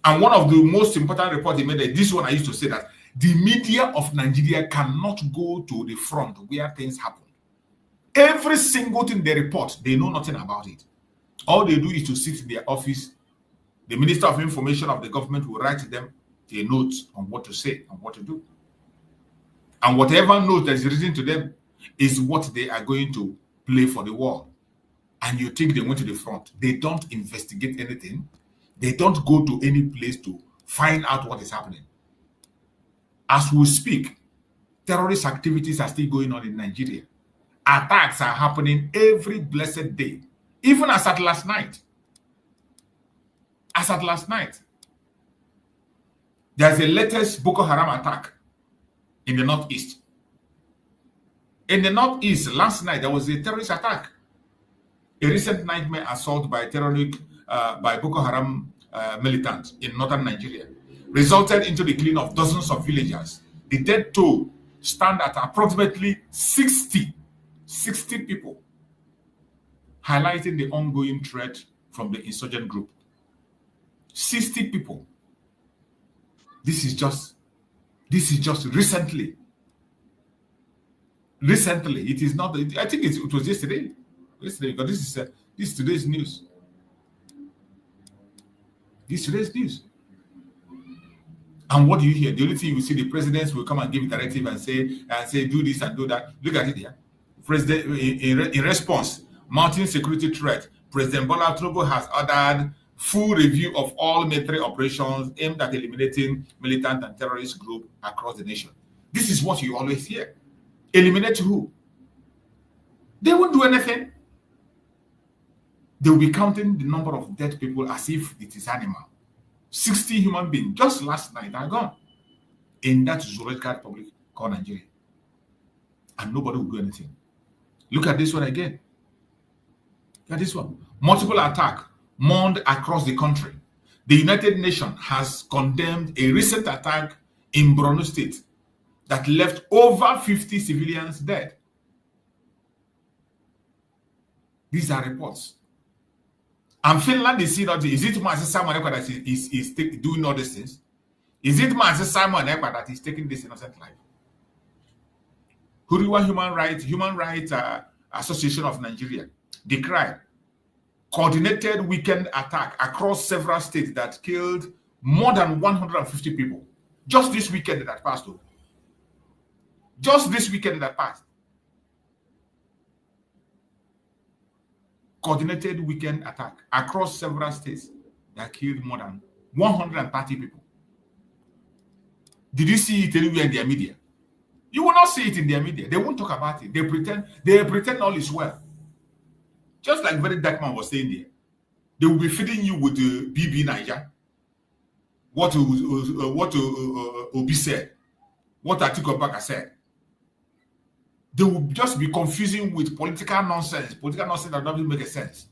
And one of the most important reports they made, this one I used to say that the media of Nigeria cannot go to the front where things happen. Every single thing they report, they know nothing about it. All they do is to sit in their office. The Minister of Information of the government will write to them a note on what to say and what to do. And whatever note that is written to them is what they are going to play for the world. And you think they went to the front. They don't investigate anything. They don't go to any place to find out what is happening. As we speak, terrorist activities are still going on in Nigeria. Attacks are happening every blessed day. Even as at last night. As at last night. There's a latest Boko Haram attack in the northeast. In the northeast, last night, there was a terrorist attack. A recent nightmare assault by by Boko Haram militants in northern Nigeria resulted into the killing of dozens of villagers. The death toll stand at approximately 60 people, highlighting the ongoing threat from the insurgent group. 60 people. This is just recently. Recently, it is not. I think it was yesterday. Yesterday, because this is today's news. This is today's news. And what do you hear? The only thing you see, the presidents will come and give a directive and say do this and do that. Look at it here. President, in response, mounting security threat, President Bola Tinubu has ordered full review of all military operations aimed at eliminating militant and terrorist groups across the nation. This is what you always hear. Eliminate who? They won't do anything. They will be counting the number of dead people as if it is animal. 60 human beings just last night are gone in that zoological republic called Nigeria. And nobody will do anything. Look at this one again. Look at this one. Multiple attack mourned across the country. The United Nations has condemned a recent attack in Borno State that left over 50 civilians dead. These are reports. And Finland is seeing nothing. Is it Master Simon Ekpa that is doing all these things? Is it Master Simon Ekpa that is taking this innocent life? Huriwa Human Rights Association of Nigeria decried coordinated weekend attack across several states that killed more than 150 people. Just this weekend that passed. Just this weekend that passed. Coordinated weekend attack across several states that killed more than 130 people. Did you see it anywhere in their media? You will not see it in their media. They won't talk about it. They pretend all is well. Just like very dark man was saying there. They will be feeding you with the BB Niger. What Obi said. What Atiku Abubakar said. They will just be confusing with political nonsense. Political nonsense that doesn't make sense.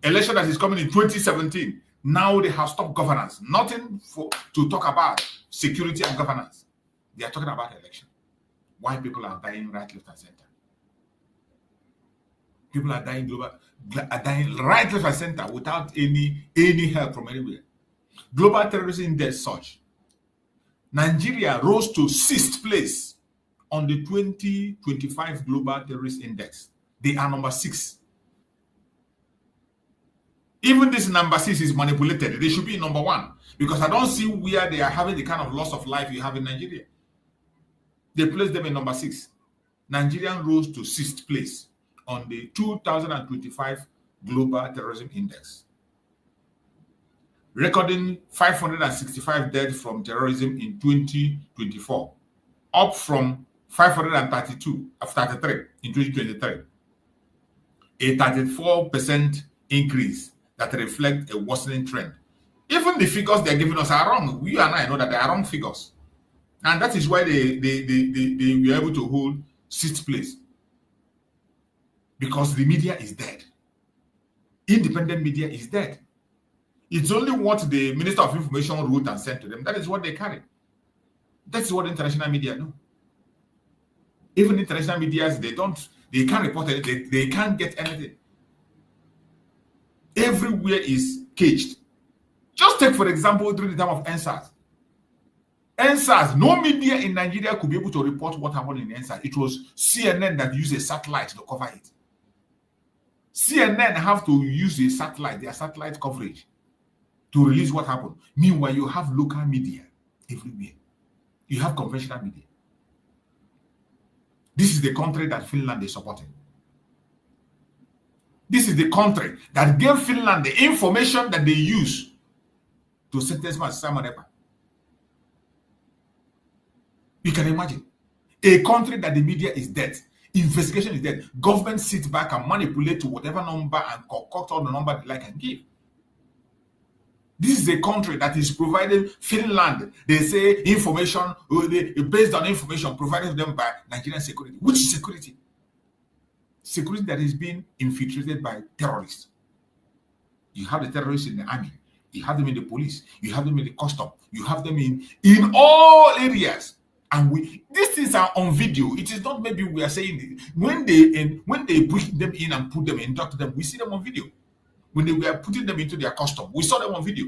Election that is coming in 2017. Now they have stopped governance. Nothing to talk about security and governance. They are talking about election. Why people are dying right, left, and center. People are dying right, left, and center without any help from anywhere. Global Terrorism Index such. Nigeria rose to 6th place on the 2025 Global Terrorist Index. They are number 6. Even this number 6 is manipulated. They should be number 1 because I don't see where they are having the kind of loss of life you have in Nigeria. They placed them in number 6. Nigeria rose to 6th place on the 2025 Global Terrorism Index, recording 565 deaths from terrorism in 2024, up from 533 in 2023, a 34% increase that reflects a worsening trend. Even the figures they're giving us are wrong. We and I know that they are wrong figures. And that is why they were able to hold 6th place. Because the media is dead. Independent media is dead. It's only what the Minister of Information wrote and sent to them. That is what they carry. That's what international media know. Even international media, they can't report it. They can't get anything. Everywhere is caged. Just take, for example, during the time of NSAS. NSAS, no media in Nigeria could be able to report what happened in NSAS. It was CNN that used a satellite to cover it. CNN have to use a satellite, their satellite coverage, to release what happened. Meanwhile, you have local media everywhere. You have conventional media. This is the country that Finland is supporting. This is the country that gave Finland the information that they use to sentence Simon Ekpa. You can imagine a country that the media is dead, investigation is dead, government sits back and manipulate to whatever number and concoct all the number they like and give. This is a country that is providing Finland, they say, information based on information provided to them by Nigerian security. Which security? Security that is being infiltrated by terrorists. You have the terrorists in the army, you have them in the police, you have them in the custom, you have them in all areas. And these things are on video. It is not maybe we are saying it. When they push them in and put them, induct them, we see them on video. When they were putting them into their custom, we saw them on video.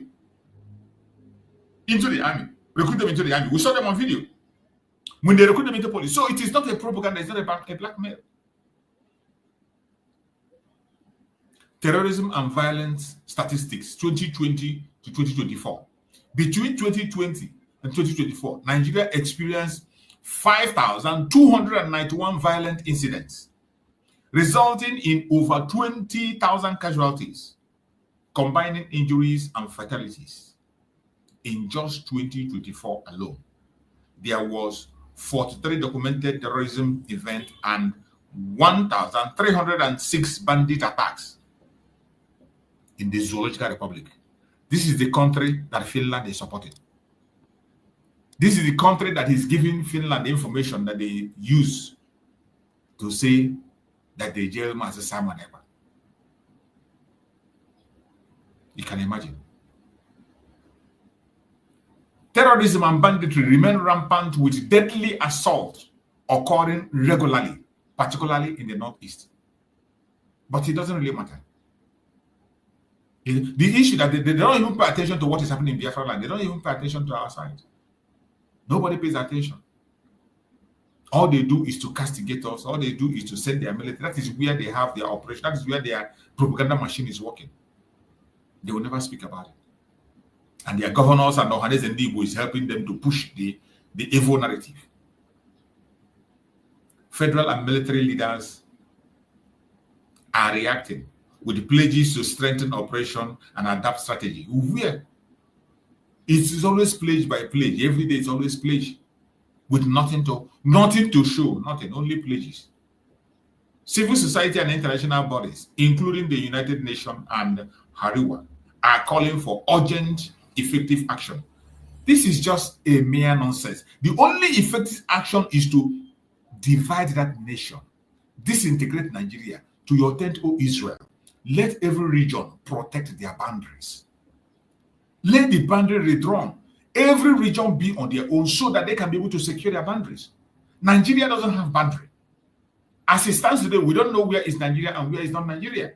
Into the army, recruit them into the army, we saw them on video. When they recruit them into police, so it is not a propaganda, it's not a blackmail. Terrorism and violence statistics 2020 to 2024. Between 2020 and 2024, Nigeria experienced 5,291 violent incidents, resulting in over 20,000 casualties, combining injuries and fatalities. In just 2024 alone, there was 43 documented terrorism events and 1,306 bandit attacks in the Zoological Republic. This is the country that Finland is supporting. This is the country that is giving Finland information that they use to say that they jail Master Simon Ekpa. You can imagine. Terrorism and banditry remain rampant with deadly assault occurring regularly, particularly in the Northeast. But it doesn't really matter. The issue that they don't even pay attention to what is happening in Biafra land. They don't even pay attention to our side. Nobody pays attention. All they do is to castigate us. All they do is to send their military. That is where they have their operation. That is where their propaganda machine is working. They will never speak about it. And their governors and Ohanes and Igbo is helping them to push the evil narrative. Federal and military leaders are reacting with pledges to strengthen operation and adapt strategy. Where? It is always pledge by pledge. Every day it's always pledge with nothing to show, nothing, only pledges. Civil society and international bodies, including the United Nations and Hariwa, are calling for urgent, effective action. This is just a mere nonsense. The only effective action is to divide that nation, disintegrate Nigeria. To your tent, O Israel, let every region protect their boundaries. Let the boundary redrawn. Every region be on their own so that they can be able to secure their boundaries. Nigeria doesn't have boundary. As it stands today, we don't know where is Nigeria and where is not Nigeria.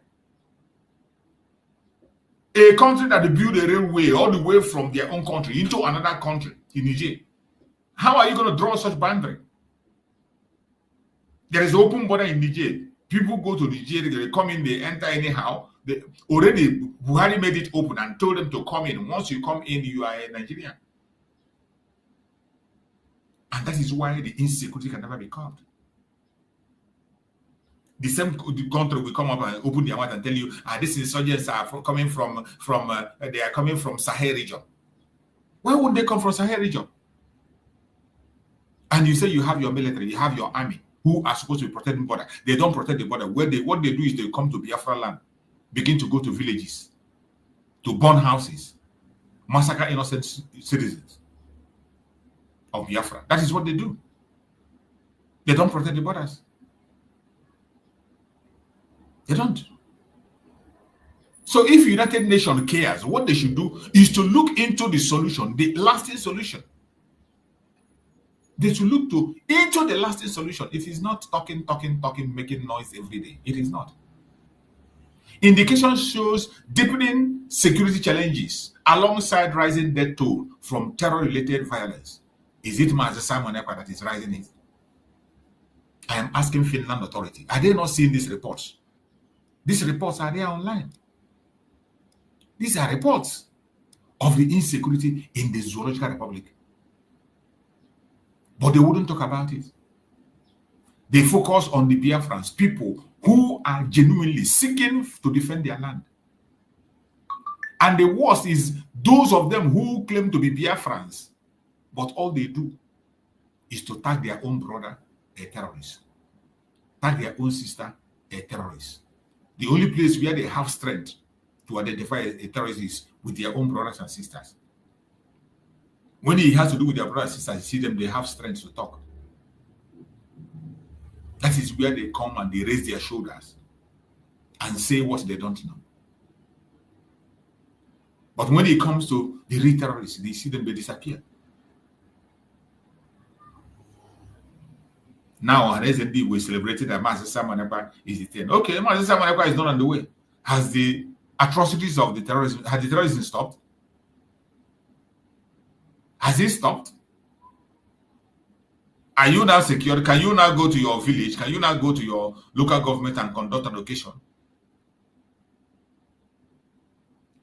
A country that built a railway all the way from their own country into another country in Niger. How are you going to draw such boundary? There is open border in Niger. People go to Niger, they come in, they enter anyhow. Buhari made it open and told them to come in. Once you come in, you are a Nigerian. And that is why the insecurity can never be curbed. The same country will come up and open their mouth and tell you, these insurgents are coming from Sahel region. Why would they come from Sahel region? And you say you have your military, you have your army, who are supposed to be protecting the border. They don't protect the border. What they do is they come to Biafra land, begin to go to villages, to burn houses, massacre innocent citizens of Biafra. That is what they do. They don't protect the borders. They don't. So if United Nations cares, what they should do is to look into the solution, the lasting solution. They should look into the lasting solution. It is not talking, making noise every day. It is not. Indication shows deepening security challenges alongside rising death toll from terror-related violence. Is it Master Simon Ekpa that is rising it? I am asking Finland authority. Are they not seeing these reports? These reports are there online. These are reports of the insecurity in the Zoological Republic. But they wouldn't talk about it. They focus on the Biafrans, people who are genuinely seeking to defend their land. And the worst is those of them who claim to be Biafrans, but all they do is to tag their own brother a terrorist, tag their own sister a terrorist. The only place where they have strength to identify a terrorist is with their own brothers and sisters. When it has to do with their brothers and sisters, you see them, they have strength to talk. That is where they come and they raise their shoulders and say what they don't know. But when it comes to the real terrorists, they see them, they disappear. Now on SND, we celebrated that Master Simon Ekpa is detained. Okay, Master Simon Ekpa is not on the way. Has the atrocities of the terrorism, has the terrorism stopped? Has it stopped? Are you now secure? Can you now go to your village? Can you now go to your local government and conduct an occasion?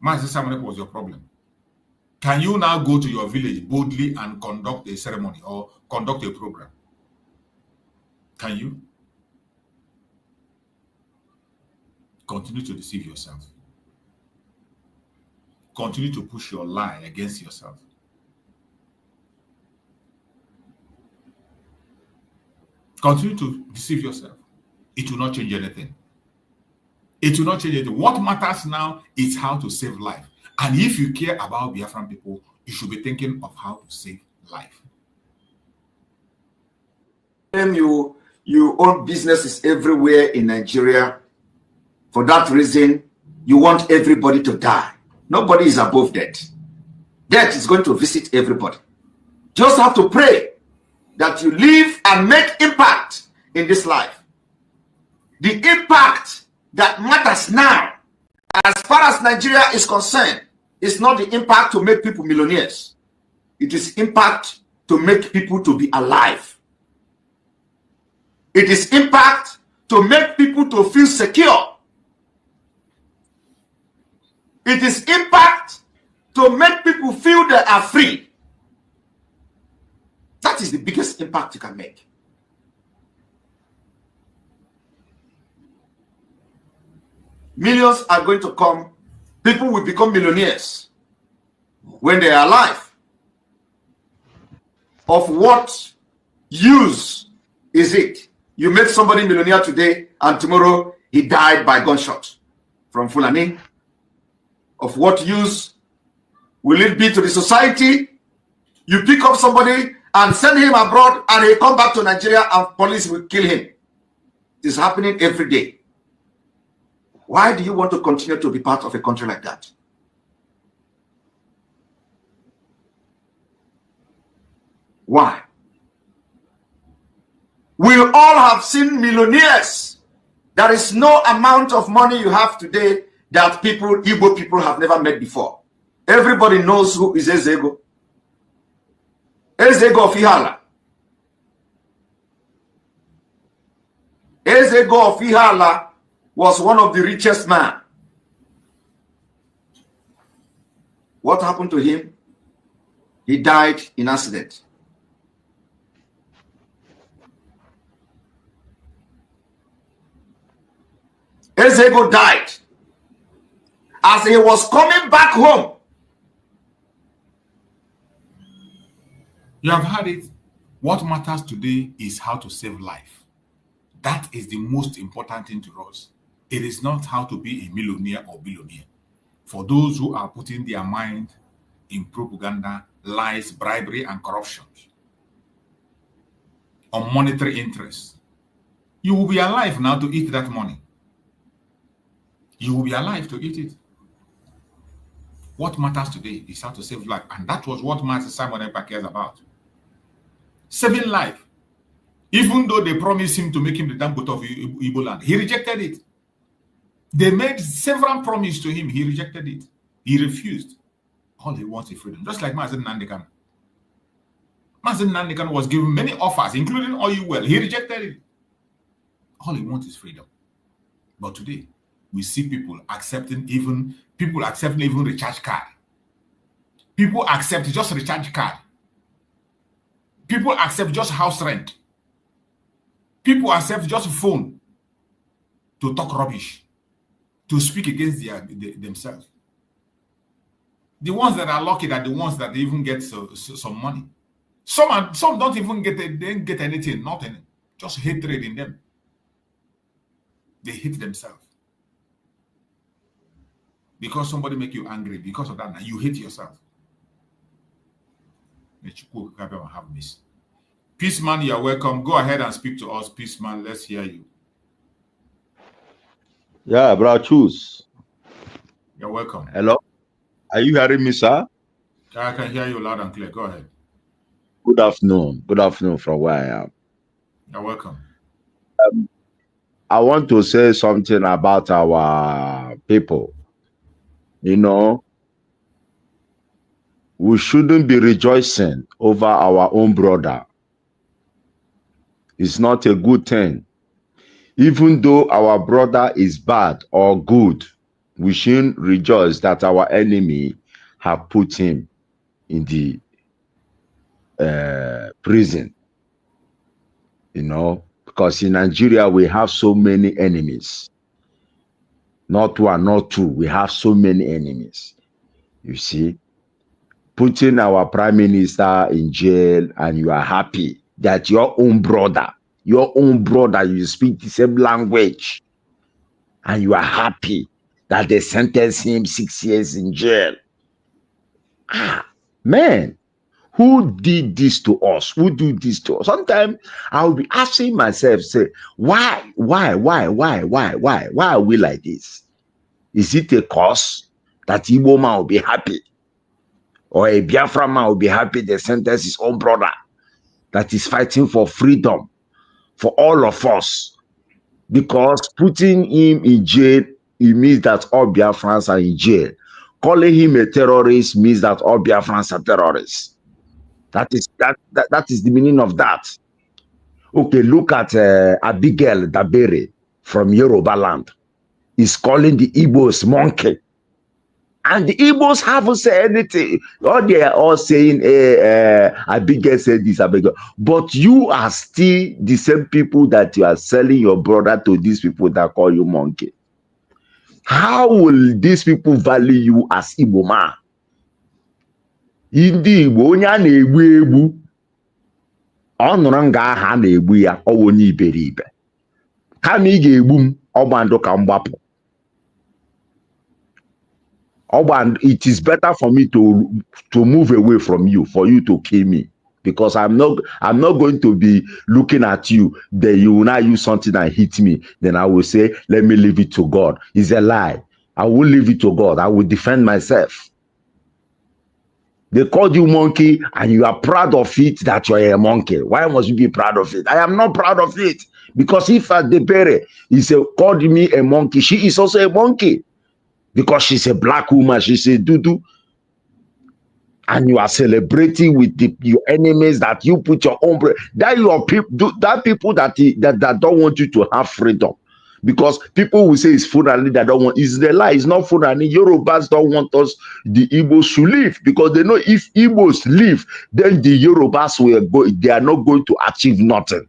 Master Simon Ekpa was your problem. Can you now go to your village boldly and conduct a ceremony or conduct a program? Can you? Continue to deceive yourself. Continue to push your lie against yourself. Continue to deceive yourself. It will not change anything. It will not change anything. What matters now is how to save life. And if you care about Biafran people, you should be thinking of how to save life. You own businesses everywhere in Nigeria. For that reason, you want everybody to die. Nobody is above death. Death is going to visit everybody. Just have to pray that you live and make impact in this life. The impact that matters now, as far as Nigeria is concerned, is not the impact to make people millionaires. It is impact to make people to be alive. It is impact to make people to feel secure. It is impact to make people feel they are free. That is the biggest impact you can make. Millions are going to come. People will become millionaires when they are alive. Of what use is it? You make somebody millionaire today and tomorrow he died by gunshot from Fulani. Of what use will it be to the society? You pick up somebody and send him abroad and he come back to Nigeria and police will kill him. It is happening every day. Why do you want to continue to be part of a country like that? Why? We all have seen millionaires. There is no amount of money you have today that Igbo people have never met before. Everybody knows who is Ezego. Ezego of Ihala. Ezego of Ihala was one of the richest men. What happened to him? He died in accident. Ezego died as he was coming back home. You have heard it. What matters today is how to save life. That is the most important thing to us. It is not how to be a millionaire or billionaire. For those who are putting their mind in propaganda, lies, bribery, and corruption, on monetary interests, you will be alive now to eat that money. You will be alive to eat it. What matters today is how to save life. And that was what Master Simon Ekpa cares about. Saving life. Even though they promised him to make him the Dangote of Igbo land, he rejected it. They made several promises to him. He rejected it. He refused. All he wants is freedom. Just like Mazen Nandekan. Mazen Nandekan was given many offers, including oil well. He rejected it. All he wants is freedom. But today, we see people accepting even recharge card. People accept just recharge card. People accept just house rent. People accept just phone to talk rubbish, to speak against themselves. The ones that are lucky are the ones that even get some money. Some don't even get they didn't get anything, nothing. Just hatred in them. They hate themselves. Because somebody make you angry, because of that, now you hate yourself. Have this. Peace man, you're welcome. Go ahead and speak to us, Peace man. Let's hear you. Yeah, bro, choose. You're welcome. Hello? Are you hearing me, sir? I can hear you loud and clear. Go ahead. Good afternoon. Good afternoon from where I am. You're welcome. I want to say something about our people. You know, we shouldn't be rejoicing over our own brother. It's not a good thing. Even though our brother is bad or good, we shouldn't rejoice that our enemy have put him in the prison. You know, because in Nigeria, we have so many enemies. Not one, not two. We have so many enemies. You see, putting our prime minister in jail and you are happy that your own brother, you speak the same language and you are happy that they sentenced him 6 years in jail. Ah, man, who did this to us? Who do this to us? Sometimes I'll be asking myself, say, why are we like this? Is it a cause that Igbo man will be happy? Or a Biafra man will be happy they sentence his own brother that is fighting for freedom for all of us? Because putting him in jail, it means that all Biafrans are in jail. Calling him a terrorist means that all Biafrans are terrorists. That is the meaning of that. Okay, look at Abigail Dabere from Yoruba land. He's calling the Igbos monkey. And the Igbos haven't said anything. All they are all saying, Abigail said this, Abigail. But you are still the same people that you are selling your brother to these people that call you monkey. How will these people value you as Igbo man? Ndị Igbo onye a na-egbu egbu ọ nụrụ nga aha na-egbu ya ọ onye iberibe kama ị ga-egbu m ọgbandụ ka mgbapụ. It is better for me to move away from you, for you to kill me, because I'm not going to be looking at you. Then you will not use something and hit me. Then I will say, let me leave it to God. It's a lie. I will leave it to God. I will defend myself. They called you monkey and you are proud of it that you are a monkey. Why must you be proud of it? I am not proud of it, because if Adebere called me a monkey, she is also a monkey. Because she's a black woman, she's a dudu. And you are celebrating with your enemies that you put your own people that don't want you to have freedom. Because people will say it's Fulani that don't want, it's the lie, it's not Fulani. Yorubas don't want us, the Igbos, to live, because they know if Igbos live, then the Yorubas will go, they are not going to achieve nothing.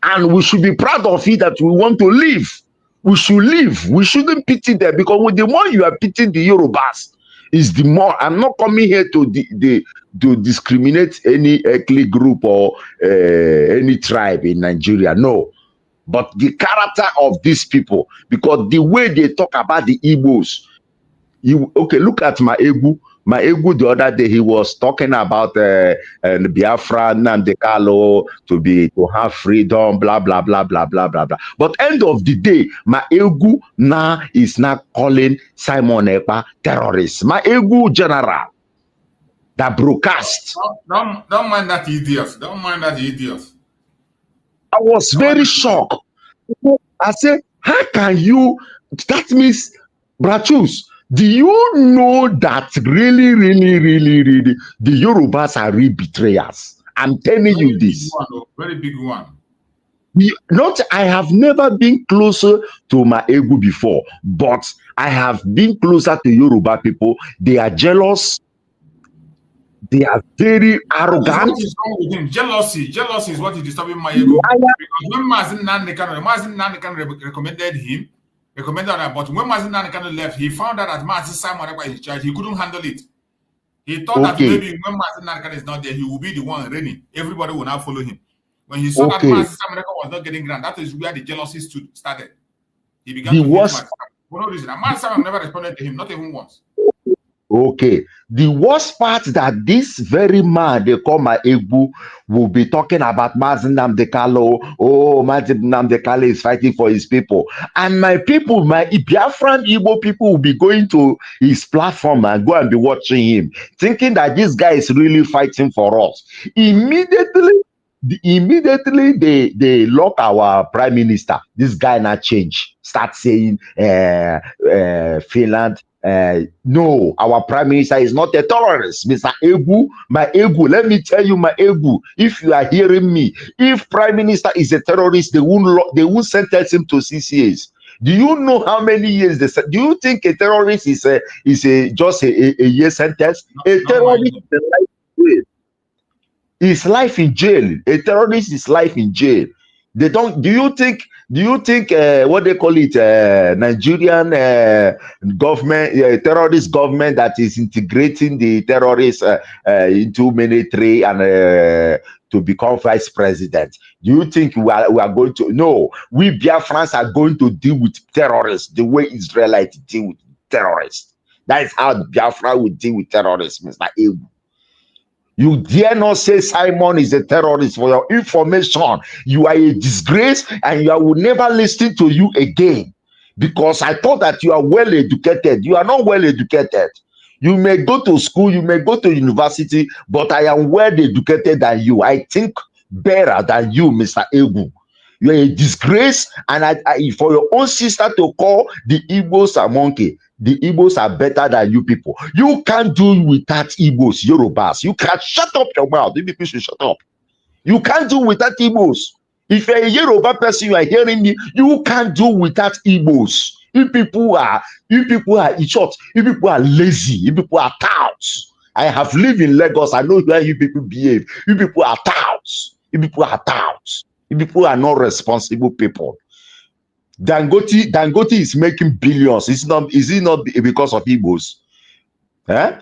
And we should be proud of it that we want to live. We should live. We shouldn't pity them, because with the more you are pitying the Yorubas, is the more. I'm not coming here to discriminate any ethnic group or any tribe in Nigeria. No, but the character of these people, because the way they talk about the Igbos. Okay, look at my Egu. My Egu the other day, he was talking about Biafra and the Kalo to have freedom, blah blah blah blah blah blah blah. But end of the day, my Egu now is not calling Simon Ekpa terrorist. My Egu general that broadcast. Don't mind that idiot. Don't mind that idiot. I was very shocked. I said, how can you That means, Brachus, do you know that really, the Yorubas are real betrayers? I'm telling you this. Very big one. I have never been closer to my ego before, but I have been closer to Yoruba people. They are jealous. They are very arrogant. What is wrong with him? Jealousy. Jealousy is what is disturbing my ego. Because when Mazin Nandekan recommended him, but when Mazin Nandekan left, he found out that Mazin Simon was in charge. He couldn't handle it. He thought that maybe when Mazin Nandekan is not there, he will be the one reigning. Everybody will now follow him. When he saw that Mazin Simon was not getting grand, that is where the jealousy started. He began to hate Mazin for no reason. And Mazin Simon never responded to him, not even once. Okay. The worst part that this very man they call my Egbu will be talking about Mazin Namdekalo. Oh, Mazin Namdekalo is fighting for his people. And my people, my Biafran Igbo people will be going to his platform and go and be watching him, thinking that this guy is really fighting for us. Immediately they lock our prime minister. This guy now change. Start saying Finland. No, our prime minister is not a terrorist, Mr. Egu. My Egu, let me tell you, my Egu, if you are hearing me, if prime minister is a terrorist, they won't sentence him to 6 years. Do you know how many years they said? Do you think a terrorist is just a year sentence? A terrorist is life in jail. A terrorist is life in jail. They don't. Do you think what they call it, Nigerian government, terrorist government that is integrating the terrorists into military and to become vice president? Do you think we are going to? No, we Biafrans are going to deal with terrorists the way Israelites deal with terrorists. That is how Biafra will deal with terrorists, Mr. Ebu. You dare not say Simon is a terrorist. For your information, you are a disgrace, and I will never listen to you again, because I thought that you are well educated. You are not well educated. You may go to school, you may go to university, but I am well educated than you. I think better than you, Mr. Egu. You are a disgrace, and I for your own sister to call the Igbos a monkey. The Igbos are better than you people. You can't do without Igbos, Yorubas. You can't shut up your mouth. You people should shut up. You can't do without Igbos. If you're a Yoruba person, you are hearing me, you can't do without Igbos. You people are in short, you people are lazy, you people are touts. I have lived in Lagos. I know where you people behave. You people are touts. You people are touts. You people are not responsible people. Dangote is making billions. Is it not because of Igbos? Eh?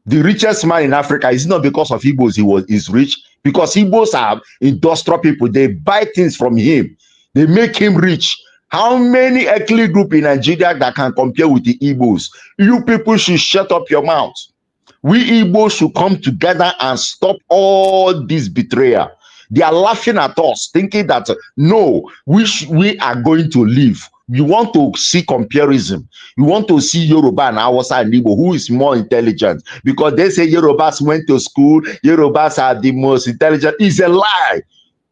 The richest man in Africa is not because of Igbos. He's rich because Igbos are industrial people. They buy things from him. They make him rich. How many ethnic group in Nigeria that can compare with the Igbos? You people should shut up your mouth. We Igbos should come together and stop all this betrayal. They are laughing at us, thinking that no, we are going to live. You want to see comparison. You want to see Yoruba and Hausa and Igbo, who is more intelligent, because they say Yorubas went to school. Yorubas are the most intelligent. It's a lie.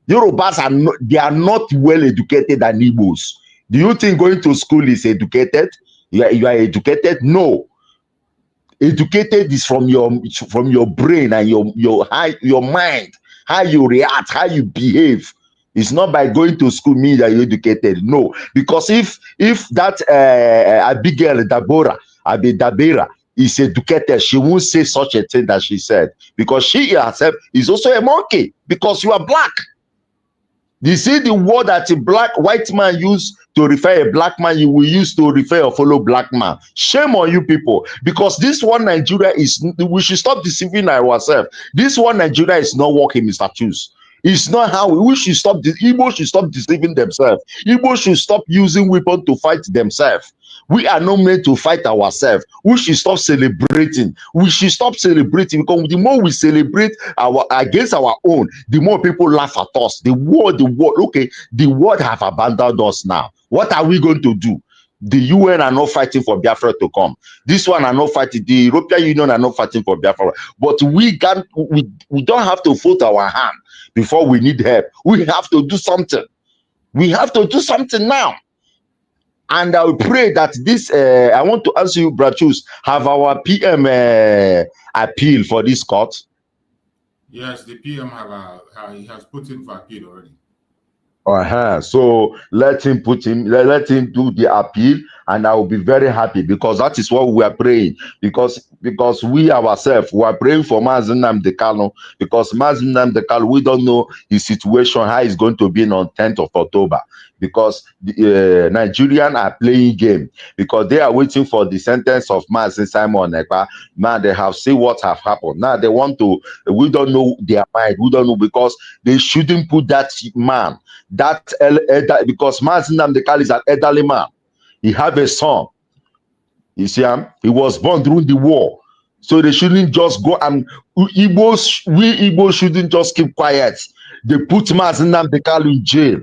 Yorubas are not well educated than Igbos. Do you think going to school is educated? You are educated? No. Educated is from your brain and your mind. How you react, how you behave. It's not by going to school means that you're educated. No, because if that Abigail Dabera is educated, she won't say such a thing that she said, because she herself is also a monkey, because you are black. You see the word that a white man used to refer a black man, you will use to refer a fellow black man. Shame on you people, because this one Nigeria we should stop deceiving ourselves. This one Nigeria is not working, Mr. Choose. It's not how we should stop. Igbo should stop deceiving themselves. Igbo should stop using weapons to fight themselves. We are not meant to fight ourselves. We should stop celebrating. We should stop celebrating, because the more we celebrate against our own, the more people laugh at us. The world, okay, the world have abandoned us now. What are we going to do? The UN are not fighting for Biafra to come. This one are not fighting. The European Union are not fighting for Biafra. But we don't have to fold our hand before we need help. We have to do something. We have to do something now. And I will pray that this, I want to ask you, Brachus, have our PM appeal for this court? Yes, the PM he has put in for appeal already. So let him let him do the appeal, and I will be very happy, because that is what we are praying. Because we ourselves, we are praying for Mazi Nnamdi Kanu, because Mazi Nnamdi Kanu, we don't know his situation, how it's going to be on 10th of October, because the Nigerians are playing game, because they are waiting for the sentence of Mazi Simon Ekpa. Now they have seen what have happened. Now they want to, we don't know their mind, we don't know, because they shouldn't put that man, that because Mazi Nnamdi Kanu is an elderly man. He have a son. You see him? He was born during the war. So they shouldn't just go, and we Igbos shouldn't just keep quiet. They put Mazi Nnamdi Kanu in jail.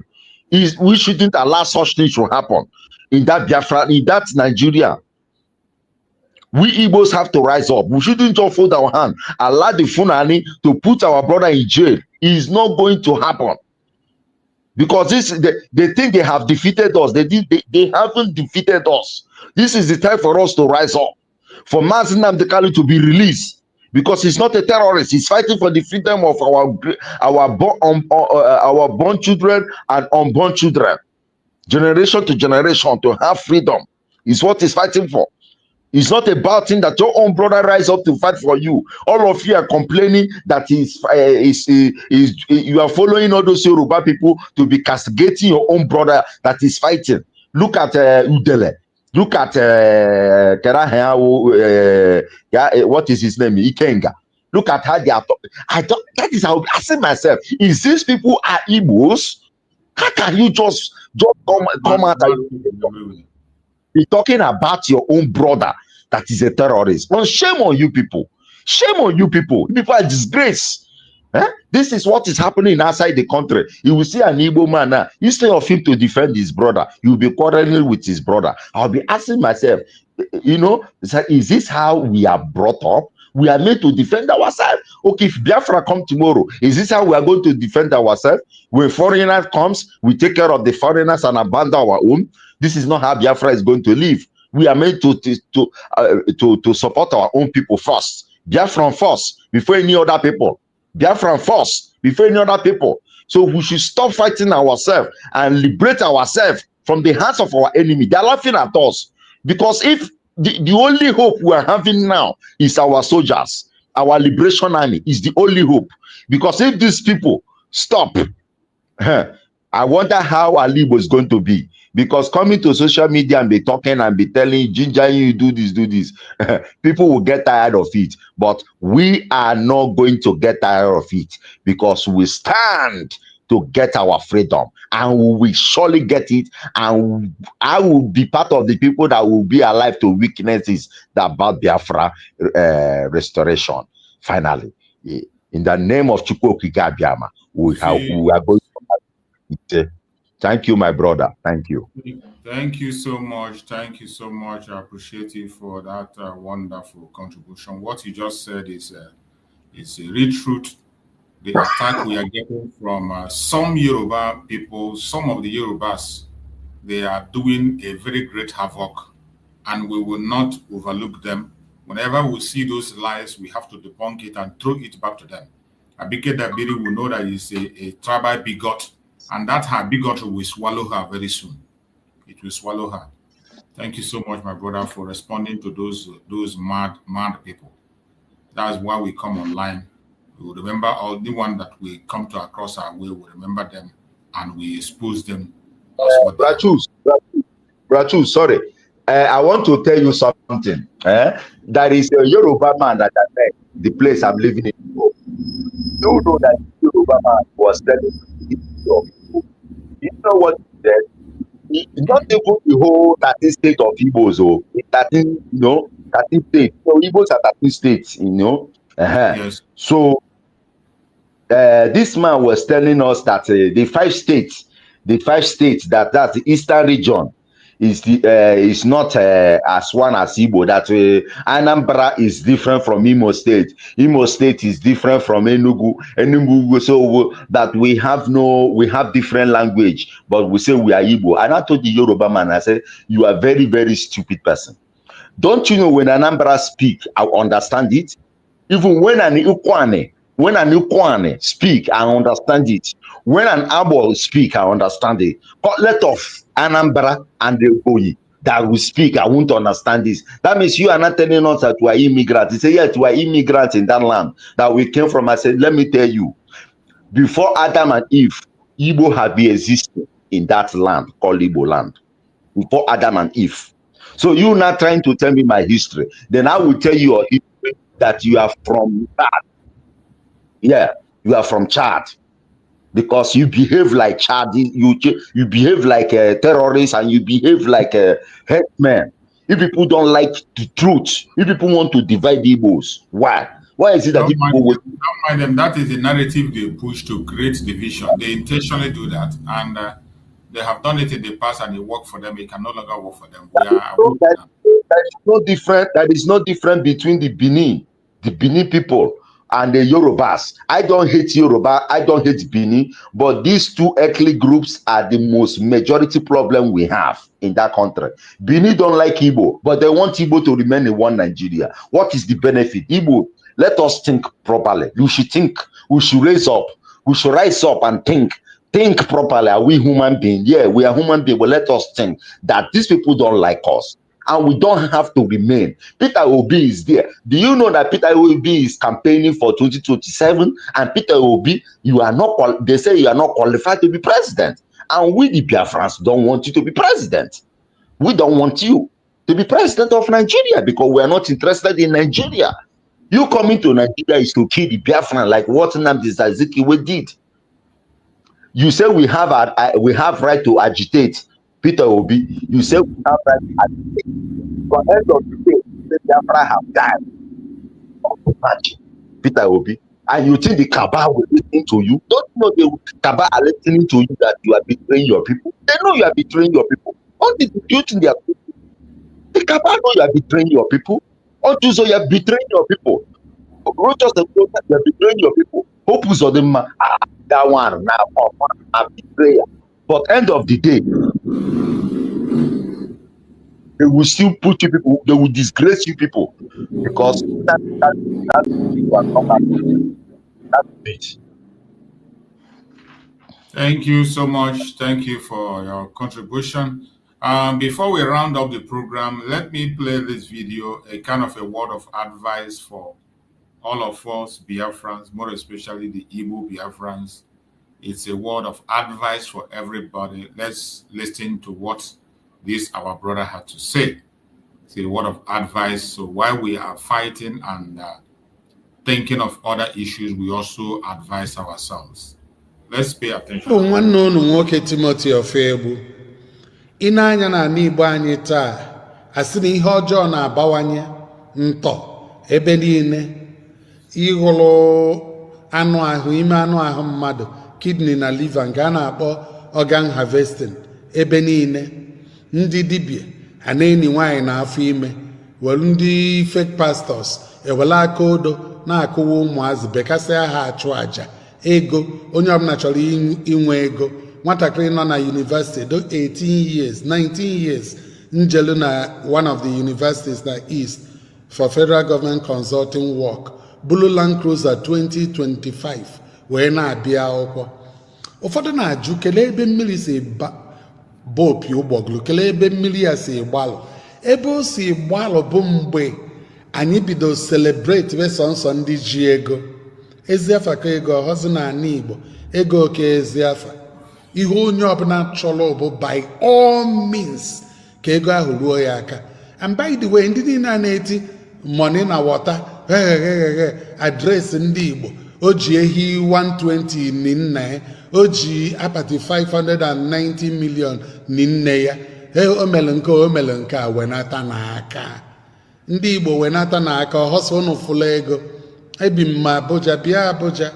We shouldn't allow such things to happen in that Biafra, in that Nigeria. We Igbos have to rise up. We shouldn't just fold our hand, allow the Fulani to put our brother in jail. It is not going to happen. Because they think they have defeated us. They haven't defeated us. This is the time for us to rise up, for Mazi Nnamdi Kanu to be released, because he's not a terrorist. He's fighting for the freedom of our born children and unborn children, generation to generation, to have freedom. Is what he's fighting for. It's not about thing that your own brother rise up to fight for you. All of you are complaining that you are following all those Yoruba people to be castigating your own brother that is fighting. Look at Udele. Look at what is his name? Ikenga. Look at how they are talking. That is how I ask myself, is these people are Igbos? How can you just come out and be talking about your own brother that is a terrorist? Well, shame on you people. Shame on you people. People are disgrace. This is what is happening outside the country. You will see an Igbo man now, instead of him to defend his brother, you will be quarreling with his brother. I'll be asking myself, is this how we are brought up? We are made to defend ourselves. Okay, if Biafra come tomorrow, is this how we are going to defend ourselves? When foreigner comes, we take care of the foreigners and abandon our own. This is not how Biafra is going to live. We are made to support our own people first. Biafran first, before any other people. Biafran first, before any other people. So we should stop fighting ourselves and liberate ourselves from the hands of our enemy. They are laughing at us. Because if the only hope we are having now is our soldiers, our liberation army is the only hope. Because if these people stop, I wonder how Ali was going to be. Because coming to social media and be talking and be telling Ginger, you do this, people will get tired of it. But we are not going to get tired of it, because we stand to get our freedom, and we will surely get it. And I will be part of the people that will be alive to witness this about Biafra restoration. Finally, in the name of Chukwuokike Abiama, we are going to. Thank you, my brother. Thank you. Thank you so much. Thank you so much. I appreciate you for that wonderful contribution. What you just said is a real truth. The attack we are getting from some Yoruba people, some of the Yorubas, they are doing a very great havoc, and we will not overlook them. Whenever we see those lies, we have to debunk it and throw it back to them. Abike Dabiri will know that he's a tribal bigot, and that her bigotry will swallow her very soon. It will swallow her. Thank you so much, my brother, for responding to those mad people. That's why we come online. We will remember all the one that we come to across our way. We remember them and we expose them. Brachus, sorry. I want to tell you something. There is a Yoruba man that I met, the place I'm living in. You know that Yoruba man was telling me, you know what he said? Not even the whole 13 state of Igbos, 13 states. So Igbos are 13 states, Yes. So this man was telling us that the five states that's the eastern region, is not as one as Igbo. That Anambra is different from Imo State. Imo State is different from Enugu. So that we have different language, but we say we are Igbo. And I told the Yoruba man, I said, you are very, very stupid person. Don't you know when Anambra speak, I understand it? Even when an Ukwane speak, I understand it. When an Abo speak, I understand it. But let off Anambra and the Oyi that will speak, I won't understand this. That means you are not telling us that we are immigrants. You say, yes, we are immigrants in that land that we came from. I said, let me tell you, before Adam and Eve, Igbo had been existing in that land called Igbo land. Before Adam and Eve. So you're not trying to tell me my history. Then I will tell you your history that you are from Chad. Yeah, you are from Chad. Because you behave like Chad, you behave like a terrorist, and you behave like a headman. If people don't like the truth, if people want to divide Igbos, why? Why is it that people don't mind them? That is the narrative they push to create division. They intentionally do that, and they have done it in the past, and it worked for them. It can no longer work for them. That is no different between the Benin people and the Yorubas. I don't hate Yoruba, I don't hate Benin, but these two ethnic groups are the most majority problem we have in that country. Benin don't like Igbo, but they want Igbo to remain in one Nigeria. What is the benefit? Igbo, let us think properly. You should think. We should rise up. We should rise up and think. Think properly. Are we human beings? Yeah, we are human beings, but let us think that these people don't like us. And we don't have to remain. Peter Obi is there. Do you know that Peter Obi is campaigning for 2027? And Peter Obi, they say you are not qualified to be president. And we, the Biafrans, don't want you to be president. We don't want you to be president of Nigeria because we are not interested in Nigeria. You coming to Nigeria is to kill the Biafran like what Nnamdi Azikiwe did. You say we have right to agitate. Peter Obi, you say we have right to agitate. But end of the day, the Biafra have died. Peter Obi, and you think the cabal will listen to you? Don't you know the cabal are listening to you that you are betraying your people? They know you are betraying your people. What did you think they are doing? The cabal know you are betraying your people. Until so you are betraying your people. Rochas the you are betraying your people. Hope is on them. That one now betrayer. But end of the day, they will still put you people, they will disgrace you people because that's it. Thank you so much. Thank you for your contribution. Before we round up the program, let me play this video, a kind of a word of advice for all of us Biafrans, more especially the Igbo Biafrans. It's a word of advice for everybody. Let's listen to what this our brother had to say. It's a word of advice. So while we are fighting and thinking of other issues, we also advise ourselves. Let's pay attention. Nwanne unu nwoke Timothy Ofegbu, ị na-anya na ala Igbo anyị taa, asị na ihe ọjọọ na-abawanye ntọ ebe niile. Ịhụrụ anụ ahụ, ime anụ ahụ mmadụ, kidney na liver nke a na-akpọ organ harvesting ebe niile. Ndị dibịa a na-eni nwaanyị na-afọ ime, were ndị fake pastors ewere aka odo na-akụwa ụmụazị bekasịa ha achụ aja ego. Onye ọbụla chọrọ inwe ego. Nwatakịrị nọ na university do 18 years 19 years njelu na one of the universities na East for federal government consulting work, Bulu Land Cruiser 2025 wee na-abịa akwụkwọ. Ụfọdụ na-ajụ kelee ebe mmiri si bopi ụgbọgụrụ, kelee ebe mmiri ya si gbalụ. Ebe o si gbalụ bụ mgbe anyị bido celebrate besọnsọ ndị ji ego. Eziafa ka ego ọhọzụ na ala Igbo, ego oke eziafa. Ihe onye ọbụla chọrọ bụ by all means ka ego ahụ ruo ya aka. And by the way, ndị niile a na-eti money na water adreesị ndị Igbo, o ji ehi 120 ni nna ya, o ji apati 590 million ni nne ya. O mere nke o mere nke a wenata n'aka. Ndị Igbo wenata n'aka, ọhọsọ unu fụla ego. Ebi m Abuja, bịa Abuja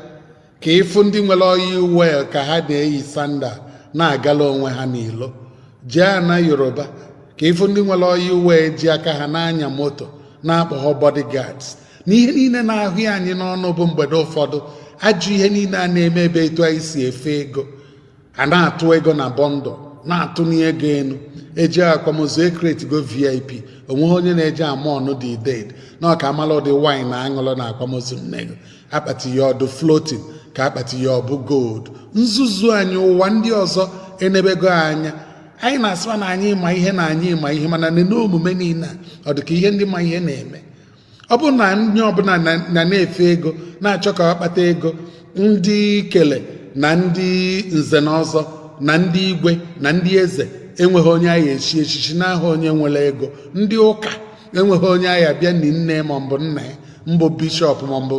ka ịfụ ndị nwere oyi uwe ka ha na-eyi sandal na-agala onwe ha n'ilo. Jee na Yoruba, ka ịfụ ndị nwere ọya uwe ji aka ha n'anya moto na-akpọghọ bodyguards n'ihe niile na-ahụ ya anyị n'ọnụ bụ mgbede ụfọdụ ajụ ihe niile a na-eme ebe etu anyị si efe ego a na-atụ ego na bọndụ na-atụ n'ego elu eji akwamozu ekretigo VIP onweghị onye na-eje ama ọnụ dị dead na ọka amala ụdị wine na aṅụlụ na akwamozu nnego akpati ya ọdụ floating ka akpati ya ọbụ gold nzuzu anyị ụwa ndị ọzọ enebego anya anyị na-asịwa na anyị ma ihe na anyị ma ihe mana nene omume niile ọ dị ka ihe ndị ma ihe na-eme ọ bụ na ndị ọbụla na-efe ego na-achọ ka ọ kpata ego ndị kele na ndị nze na ọzọ na ndị igwe na ndị eze enweghị onye anyị echi echichi n'aha onye nwere ego ndị ụka enweghị onye anyị abịa ni nne maọbụ nna ya mbụ bishọp maọbụ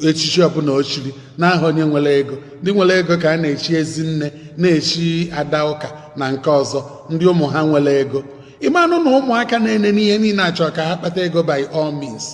echichi ọbụla ochiri n'aha onye nwere ego ndị nwere ego ka a na-echi ezinne na-echi ada ụka na nke ọzọ ndị ụmụ ha nwere ego ịmanụ na ụmụaka na-ene n'ihe niile achọ ka ha kpata ego by all means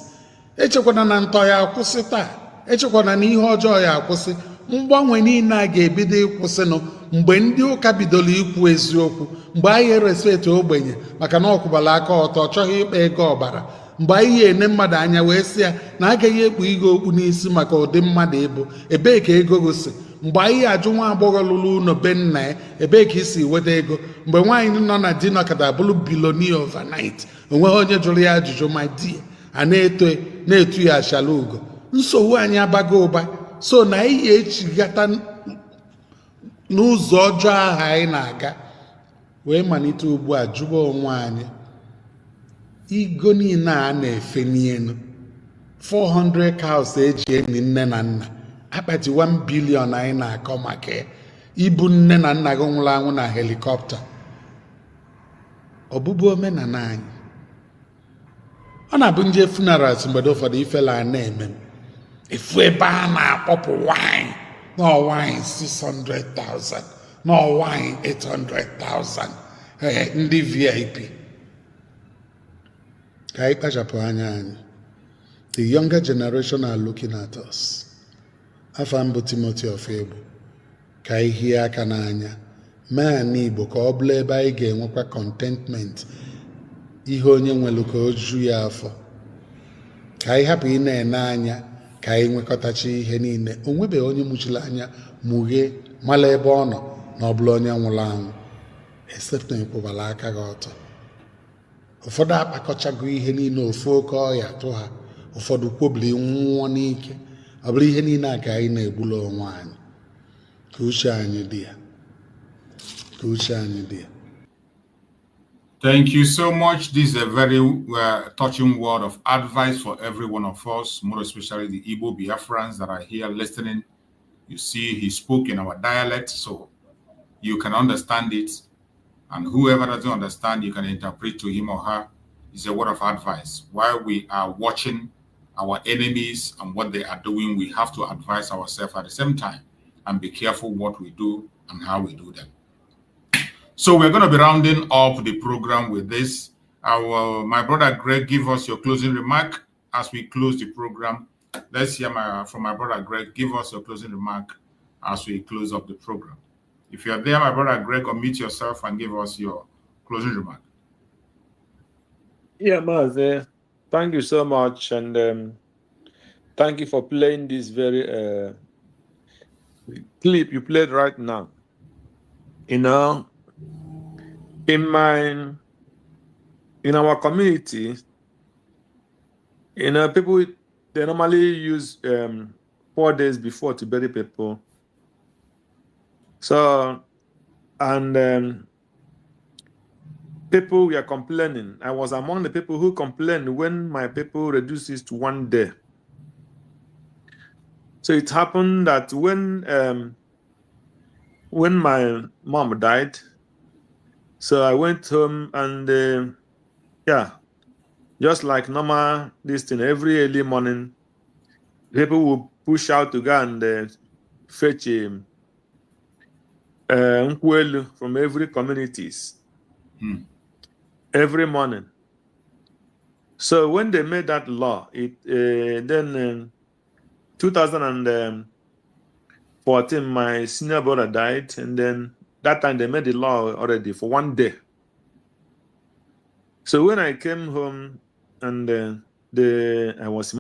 echekwana na ntọ ya akwụsị taa echekwana na ihe ọjọọ ya akwụsị mgbanwe niile a ga-ebido ịkwụsịnụ mgbe ndị ụka bidoro ikwu eziokwu mgbe anyị erespetu ogbenye maka na ọ kwụbara aka ọtọ ọ chọghị ịkpa ego ọbara mgbe anyị ene mmadụ anya wee sị ya na agaghị ekpu ihe okpu n'isi maka ụdị mmadụ ịbụ ebee ka ego gosi mgbe anyị ajụ nwa agbọghọ lụrụ ụlọ be nna ya ebee ka isi weta ego mgbe nwaanyị nọ na di nọkọta bụrụ bilonia overnight onweghị onye jụrụ ya ajụjụ ma di a na-etu ya achala ugo nsogbu anyị abago ụba so na anyị echigata n'ụzọ ọjọọ ahụ anyị na-aga wee malite ugbu a jụba onwe anyị igo niile a na-efe n'elu 400 cows eji eni nne na nna akpati 1 billion anyị na-akọ maka ibu nne na nna gị nwụrụ anwụ na helikọpta ọbụbụ omenala anyị ọ na-abụ nje funerals mgbede ụfọdụ ifela na-eme efu ebe a na-akpọpụ wine na wine 600,000 na wine 800,000 ndị VIP ka anyị kpachapụ anya anyị. The younger generation are looking at us. Afa mbụ Timothy Ofegbu ka anyị hie aka n'anya mee n'Igbo ka ọ bụla ebe anyị ga-enwekwa contentment ihe onye nwere ka o ju ya afọ ka anyị hapụ ị na-ene anya ka anyị nwekọtachi ihe niile o nwebeghị onye mụchiri anya mụghee mala ebe ọ nọ na ọ bụla onye nwụrụ anwụ except na ịkwụbara aka gị ọtọ. Ụfọdụ akpakọchago ihe niile ofu oke ọya tụ ha ụfọdụ kwobiri nwụọ n'ike ọ bụrụ ihe niile a ka anyị na-egbula onwe anyị ka uche anyị dị ya ka uche anyị dị ya. Thank you so much. This is a very touching word of advice for every one of us, more especially the Igbo Biafrans that are here listening. You see, he spoke in our dialect, so you can understand it. And whoever doesn't understand, you can interpret to him or her. It's a word of advice. While we are watching our enemies and what they are doing, we have to advise ourselves at the same time and be careful what we do and how we do them. So we're going to be rounding up the program with this. My brother Greg, give us your closing remark as we close the program. Let's hear from my brother Greg. Give us your closing remark as we close up the program. If you're there, my brother Greg, unmute yourself and give us your closing remark. Yeah, Maze, thank you so much. And thank you for playing this very clip you played right now. You know, in our community, you know, people, they normally use 4 days before to bury people. So, and people were complaining. I was among the people who complained when my people reduced it to 1 day. So it happened that when my mom died, so I went home and yeah, just like normal, this thing, every early morning, people will push out to go and fetch nkwelu from every communities every morning. So when they made that law, it then 2014, my senior brother died, and then that time they made the law already for 1 day. So when I came home and I was